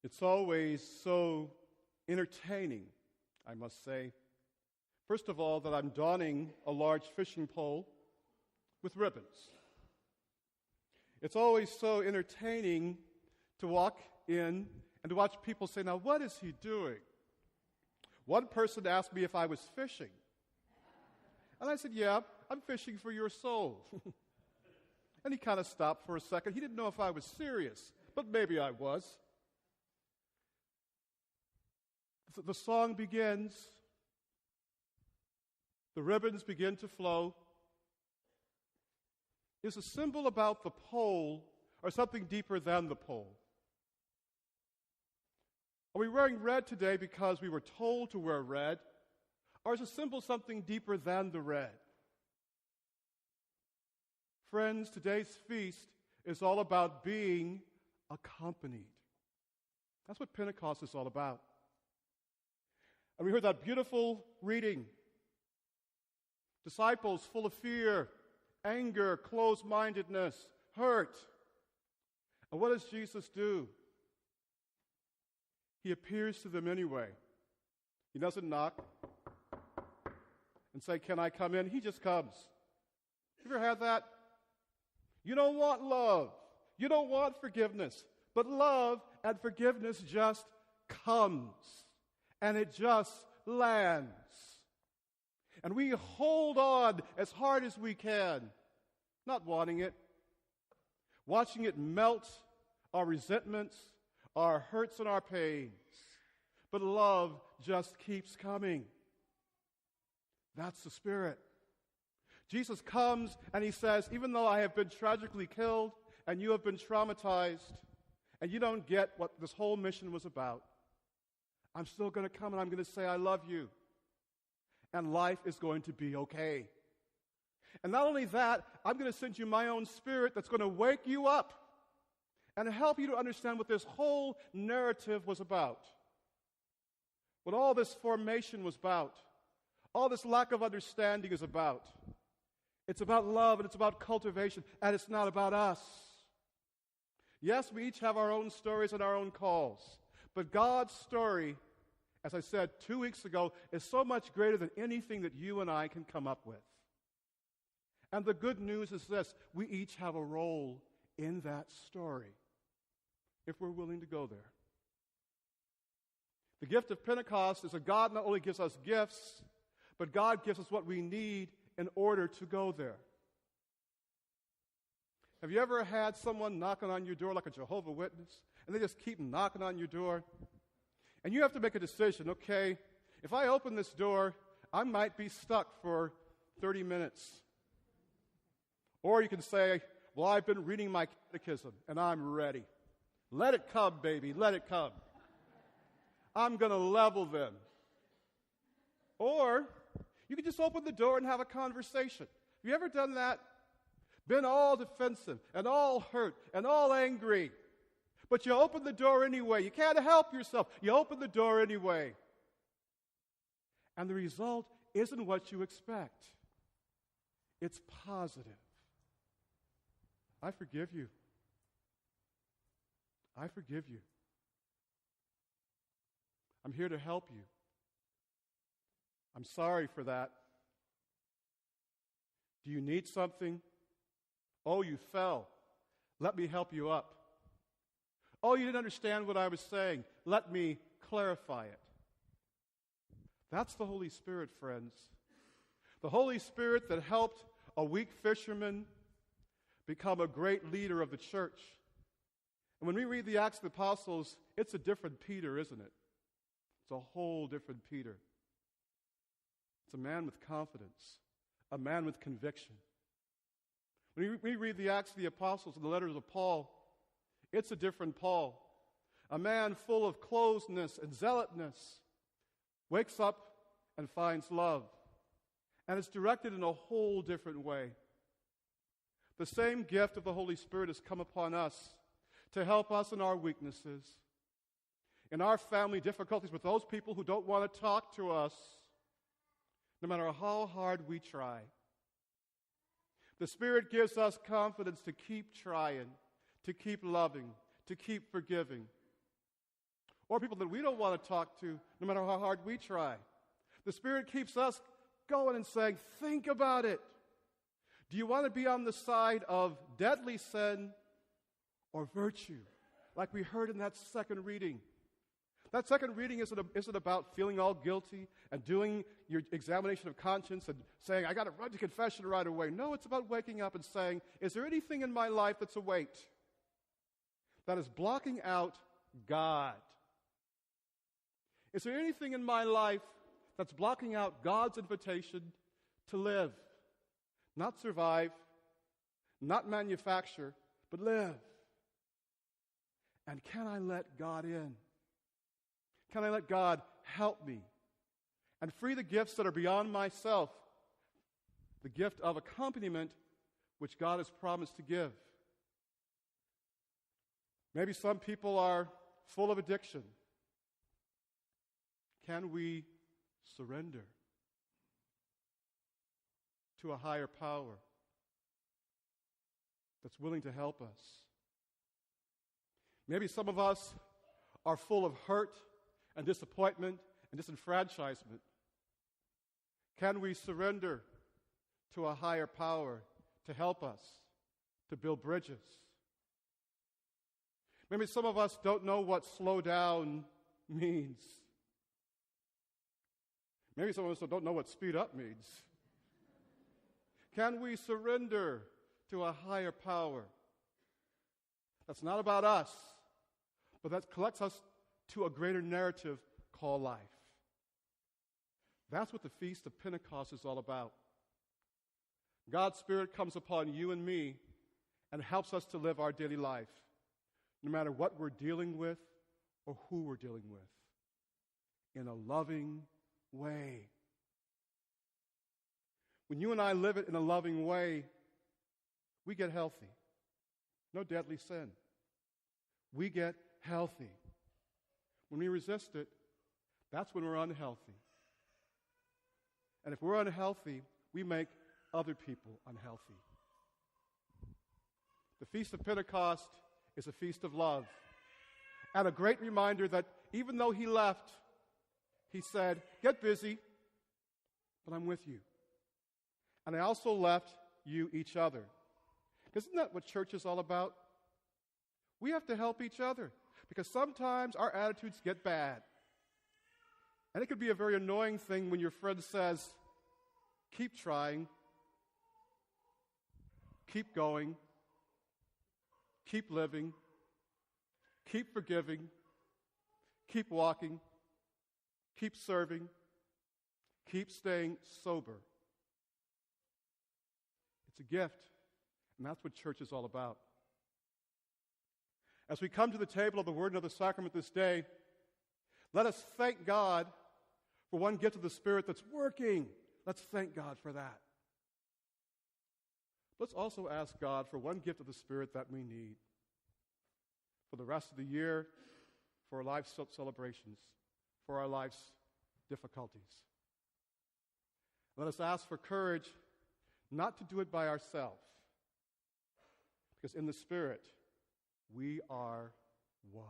It's always so entertaining, I must say. First of all, that I'm donning a large fishing pole with ribbons. It's always so entertaining to walk in and to watch people say, "Now, what is he doing?" One person asked me if I was fishing. And I said, "Yeah, I'm fishing for your soul." And he kind of stopped for a second. He didn't know if I was serious, but maybe I was. The song begins. The ribbons begin to flow. Is a symbol about the pole or something deeper than the pole? Are we wearing red today because we were told to wear red? Or is a symbol something deeper than the red? Friends, today's feast is all about being accompanied. That's what Pentecost is all about. And we heard that beautiful reading. Disciples full of fear, anger, closed-mindedness, hurt. And what does Jesus do? He appears to them anyway. He doesn't knock and say, "Can I come in?" He just comes. You ever had that? You don't want love. You don't want forgiveness. But love and forgiveness just comes. And it just lands. And we hold on as hard as we can, not wanting it, watching it melt our resentments, our hurts and our pains. But love just keeps coming. That's the Spirit. Jesus comes and he says, even though I have been tragically killed and you have been traumatized and you don't get what this whole mission was about, I'm still going to come and I'm going to say I love you. And life is going to be okay. And not only that, I'm going to send you my own Spirit that's going to wake you up and help you to understand what this whole narrative was about. What all this formation was about. All this lack of understanding is about. It's about love and it's about cultivation, and it's not about us. Yes, we each have our own stories and our own calls, but God's story, as I said 2 weeks ago, is so much greater than anything that you and I can come up with. And the good news is this: we each have a role in that story, if we're willing to go there. The gift of Pentecost is that God not only gives us gifts, but God gives us what we need in order to go there. Have you ever had someone knocking on your door like a Jehovah's Witness, and they just keep knocking on your door? And you have to make a decision, okay, if I open this door, I might be stuck for 30 minutes. Or you can say, well, I've been reading my catechism, and I'm ready. Let it come, baby, let it come. I'm going to level them. Or you can just open the door and have a conversation. Have you ever done that? Been all defensive and all hurt and all angry. But you open the door anyway. You can't help yourself. You open the door anyway. And the result isn't what you expect. It's positive. I forgive you. I forgive you. I'm here to help you. I'm sorry for that. Do you need something? Oh, you fell. Let me help you up. Oh, you didn't understand what I was saying. Let me clarify it. That's the Holy Spirit, friends. The Holy Spirit that helped a weak fisherman become a great leader of the church. And when we read the Acts of the Apostles, it's a different Peter, isn't it? It's a whole different Peter. It's a man with confidence, a man with conviction. When we read the Acts of the Apostles and the letters of Paul, it's a different Paul. A man full of closeness and zealotness wakes up and finds love. And it's directed in a whole different way. The same gift of the Holy Spirit has come upon us to help us in our weaknesses, in our family difficulties with those people who don't want to talk to us, no matter how hard we try. The Spirit gives us confidence to keep trying, to keep loving, to keep forgiving. or people that we don't want to talk to, no matter how hard we try. The Spirit keeps us going and saying, think about it. Do you want to be on the side of deadly sin or virtue? Like we heard in that second reading. That second reading isn't about feeling all guilty and doing your examination of conscience and saying, I got to run to confession right away. No, it's about waking up and saying, is there anything in my life that's a weight that is blocking out God? Is there anything in my life that's blocking out God's invitation to live? Not survive, not manufacture, but live. And can I let God in? Can I let God help me and free the gifts that are beyond myself, the gift of accompaniment which God has promised to give? Maybe some people are full of addiction. Can we surrender to a higher power that's willing to help us? Maybe some of us are full of hurt and disappointment and disenfranchisement. Can we surrender to a higher power to help us, to build bridges? Maybe some of us don't know what slow down means. Maybe some of us don't know what speed up means. Can we surrender to a higher power that's not about us, but that collects us to a greater narrative called life? That's what the Feast of Pentecost is all about. God's Spirit comes upon you and me and helps us to live our daily life, no matter what we're dealing with or who we're dealing with, in a loving way. When you and I live it in a loving way, we get healthy. No deadly sin. We get healthy. When we resist it, that's when we're unhealthy. And if we're unhealthy, we make other people unhealthy. The Feast of Pentecost is a feast of love, and a great reminder that even though he left, he said, get busy, but I'm with you. And I also left you each other. Isn't that what church is all about? We have to help each other, because sometimes our attitudes get bad. And it could be a very annoying thing when your friend says, keep trying, keep going, keep living, keep forgiving, keep walking, keep serving, keep staying sober. It's a gift, and that's what church is all about. As we come to the table of the Word and of the Sacrament this day, let us thank God for one gift of the Spirit that's working. Let's thank God for that. Let's also ask God for one gift of the Spirit that we need for the rest of the year, for our life's celebrations, for our life's difficulties. Let us ask for courage not to do it by ourselves, because in the Spirit, we are one.